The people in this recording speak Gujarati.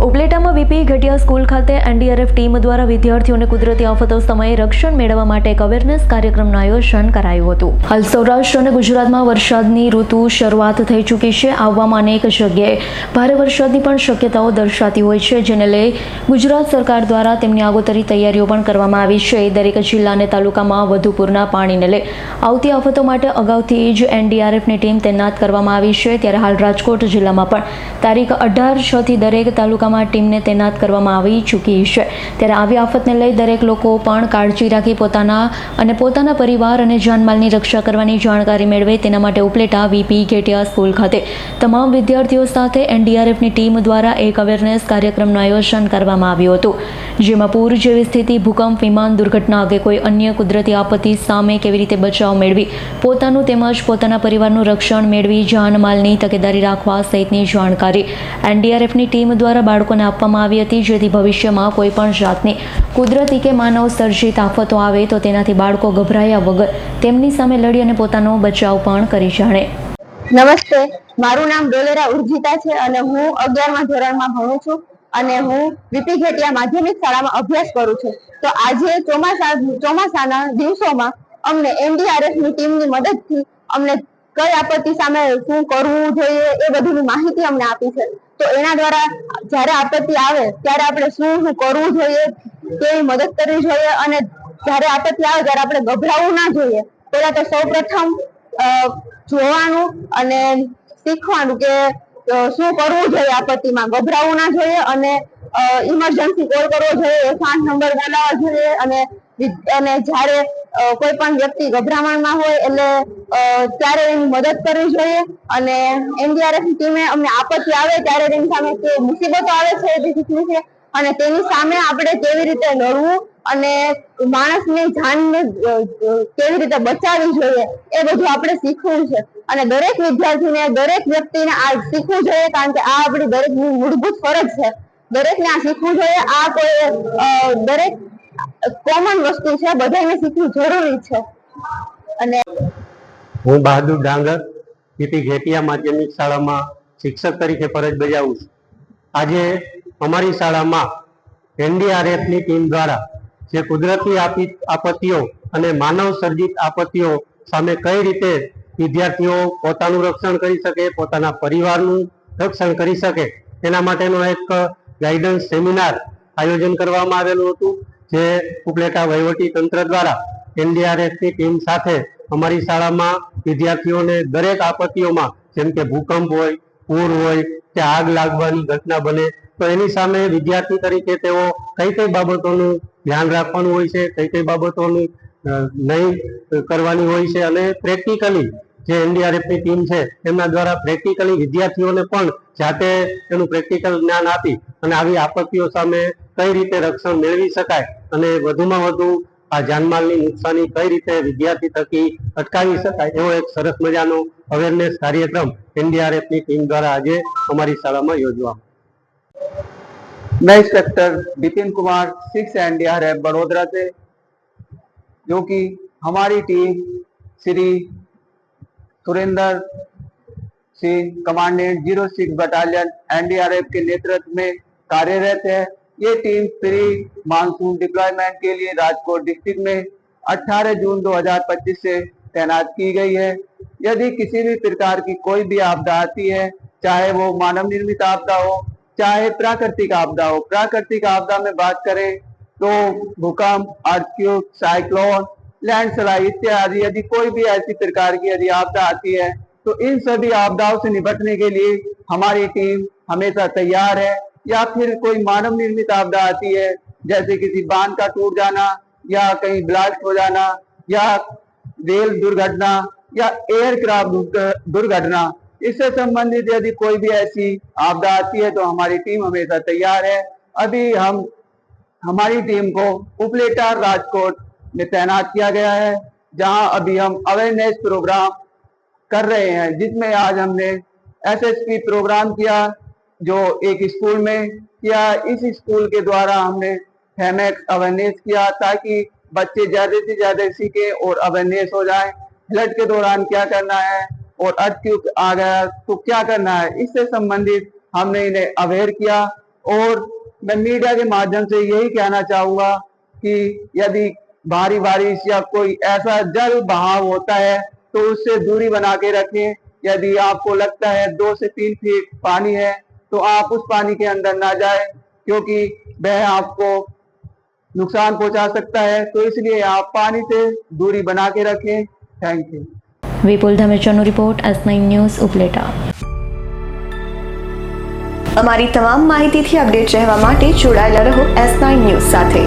ઉપલેટામાં વીપી ઘટિયા સ્કૂલ ખાતે એનડીઆરએફ ટીમ દ્વારા વિદ્યાર્થીઓને કુદરતી આફતો સમયે રક્ષણ મેળવવા માટે એક અવેરનેસ કાર્યક્રમનું આયોજન કરાયું હતું. હાલ સૌરાષ્ટ્ર અને ગુજરાતમાં વરસાદની ઋતુ શરૂઆત થઈ ચૂકી છે. આવવામાં અનેક જગ્યાએ ભારે વરસાદની પણ શક્યતાઓ દર્શાતી હોય છે, જેને લઈ ગુજરાત સરકાર દ્વારા તેમની આગોતરી તૈયારીઓ પણ કરવામાં આવી છે. દરેક જિલ્લા અને તાલુકામાં વધુ પૂરના પાણીને લઈ આવતી આફતો માટે અગાઉથી જ એનડીઆરએફની ટીમ તૈનાત કરવામાં આવી છે. ત્યારે હાલ રાજકોટ જિલ્લામાં પણ તારીખ 18/6 થી દરેક તાલુકામાં ટીમને તૈનાત કરવામાં આવી ચૂકી છે. ત્યારે આવી આફતને લઈ દરેક લોકો પણ કાળજી રાખી પોતાના પરિવાર અને જાનમાલની રક્ષા કરવાની જાણકારી મેળવે તેના માટે ઉપલેટા વીપી ઘેટિયા સ્કૂલ ખાતે તમામ વિદ્યાર્થીઓ સાથે એનડીઆરએફની ટીમ દ્વારા એક અવેરનેસ કાર્યક્રમનું આયોજન કરવામાં આવ્યું હતું, જેમાં પૂર જેવી સ્થિતિ, ભૂકંપ, વિમાન દુર્ઘટના કે કોઈ અન્ય કુદરતી આપત્તિ સામે કેવી રીતે બચાવ મેળવી પોતાનું તેમજ પોતાના પરિવારનું રક્ષણ મેળવી જાનમાલની તકેદારી રાખવા સહિતની જાણકારી એનડીઆરએફની ટીમ દ્વારા બાળકોને આપવામાં આવી હતી, જેથી ભવિષ્યમાં કોઈ પણ જાતની કુદરતી કે માનવ સર્જિત આફતો આવે તો તેનાથી બાળકો ગભરાયા વગર તેમની સામે લડી અને પોતાનો બચાવ પણ કરી જાણે. નમસ્તે, મારું નામ ડોલેરા ઉર્જિતા છે અને હું 11મા ધોરણમાં ભણું છું અને હું વીપી ઘેટિયા માધ્યમિક શાળામાં અભ્યાસ કરું છું. તો આજે ચોમાસાના દિવસોમાં અમને એનડીઆરએફની ટીમની મદદથી અમને કઈ આપત્તિ સામે શું કરવું જોઈએ એ બધીની માહિતી અમને આપી છે. તો એના દ્વારા જ્યારે આપત્તિ આવે ત્યારે આપણે શું કરવું જોઈએ, કેવી મદદ કરવી જોઈએ અને જ્યારે આપત્તિ આવે ત્યારે આપણે ગભરાવું ના જોઈએ. પહેલા તો સૌપ્રથમ જોવાનું અને શીખવાનું કે શું કરવું જોઈએ, આપત્તિમાં ગભરાવું ના જોઈએ અને ઇમરજન્સી કોલ કરવો જોઈએ, 108 નંબર બોલાવવા જોઈએ અને જ્યારે કોઈ પણ વ્યક્તિ ગભરામણમાં હોય એટલે ત્યારે એની મદદ કરવી જોઈએ. અને એનડીઆરએફ ટીમે અમને આપત્તિ આવે ત્યારે તેની સામે કે મુસીબતો આવે છે એ શીખવી છે અને તેની સામે આપણે કેવી રીતે લડવું અને માણસની જાનને કેવી રીતે બચાવવી જોઈએ એ બધું આપણે શીખવું છે. અને દરેક વિદ્યાર્થીને, દરેક વ્યક્તિને આ શીખવું જોઈએ, કારણ કે આ આપણી દરેકની મૂળભૂત ફરજ છે. દરેકને આ શીખવું જોઈએ. આ કોઈ દરેક કોમન વસ્તુ છે, બધાને શીખવું જરૂરી છે. અને હું બહાદુર ડાંગર વીપી ઘેટિયા માધ્યમિક શાળામાં શિક્ષક તરીકે ફરજ બજાવું છું. આજે અમારી શાળામાં એનડીઆરએફની ટીમ દ્વારા જે કુદરતી આપત્તિઓ અને માનવ સર્જિત આપત્તિઓ સામે કઈ રીતે વિદ્યાર્થીઓ પોતાનું રક્ષણ કરી શકે, પોતાના પરિવારનું રક્ષણ કરી શકે, એના માટેનો એક ગાઈડન્સ સેમિનાર આયોજન કરવામાં આવેલું હતું, જે ઉપલેટા વહીવટી તંત્ર દ્વારા એનડીઆરએફની ટીમ સાથે અમારી શાળામાં વિદ્યાર્થીઓને દરેક આપત્તિઓમાં, જેમ કે ભૂકંપ હોય, પૂર હોય કે આગ લાગવાની ઘટના બને તો એની સામે વિદ્યાર્થી તરીકે તેઓ કઈ કઈ બાબતોનું ધ્યાન રાખવાનું હોય છે, કઈ કઈ બાબતોની નહીં કરવાની હોય છે અને પ્રેક્ટિકલી જે એનડીઆરએફની ટીમ છે એમના દ્વારા પ્રેક્ટિકલી વિદ્યાર્થીઓને પણ જાતે એનું પ્રેક્ટિકલ જ્ઞાન આપી અને આવી આપત્તિઓ સામે કઈ રીતે રક્ષણ મેળવી શકાય અને વધુમાં વધુ આ જાનમાલની નુકસાની કઈ રીતે વિદ્યાર્થી થકી અટકાવી શકાય એવો એક સરસ મજાનો અવેરનેસ કાર્યક્રમ एनडीआरएफની टीम द्वारा आज हमारी शाला में योजना। मैं इंस्पेक्टर विपिन कुमार 6 एनडीआरएफ बड़ोदरा से, जो कि हमारी team Shri Surendra Singh commandant 06 battalion NDRF के नेतृत्व में कार्यरत है। ये टीम प्री मानसून डिप्लॉयमेंट के लिए राजकोट डिस्ट्रिक्ट में 18 जून 2025 से तैनात की गई है। यदि किसी भी प्रकार की कोई भी आपदा आती है, चाहे वो मानव निर्मित आपदा हो, चाहे प्राकृतिक आपदा हो, प्राकृतिक आपदा में बात करें तो भूकंप, अर्थक्वेक, साइक्लोन, लैंडस्लाइड इत्यादि, यदि कोई भी ऐसी प्रकार की यदि आपदा आती है तो इन सभी आपदाओं से निपटने के लिए हमारी टीम हमेशा तैयार है। या फिर कोई मानव निर्मित आपदा आती है, जैसे किसी बांध का टूट जाना या कहीं ब्लास्ट हो जाना या रेल दुर्घटना या एयरक्राफ्ट दुर्घटना, इससे संबंधित यदि कोई भी ऐसी आपदा आती है तो हमारी टीम हमेशा तैयार है। अभी हमारी टीम को उपलेटा राजकोट में तैनात किया गया है, जहां अभी हम अवेयरनेस प्रोग्राम कर रहे हैं, जिसमें आज हमने एसएसपी प्रोग्राम किया जो एक स्कूल में किया। इस स्कूल के द्वारा हमने फेमेक्स अवेयरनेस किया ताकि बच्चे ज्यादा से ज्यादा सीखे और अवेयरनेस हो जाए। फ्लड के दौरान क्या करना है और अर्थक्वेक आ गया तो क्या करना है, इससे संबंधित हमने इन्हें अवेयर किया और मैं मीडिया के माध्यम से यही कहना चाहूंगा कि यदि भारी बारिश या कोई ऐसा जल बहाव होता है तो उससे दूरी बना के रखें। यदि आपको लगता है 2 से 3 फीट पानी है तो आप उस पानी के अंदर ना जाए, क्योंकि वह आपको नुकसान पहुंचा सकता है। तो इसलिए आप पानी से दूरी बना के रखें। Thank you. વિપુલ ધમેચાનો રિપોર્ટ S9 ન્યૂઝ ઉપલેટા। અમારી તમામ માહિતીથી અપડેટ રહેવા માટે જોડાયેલા રહો S9 ન્યૂઝ સાથે।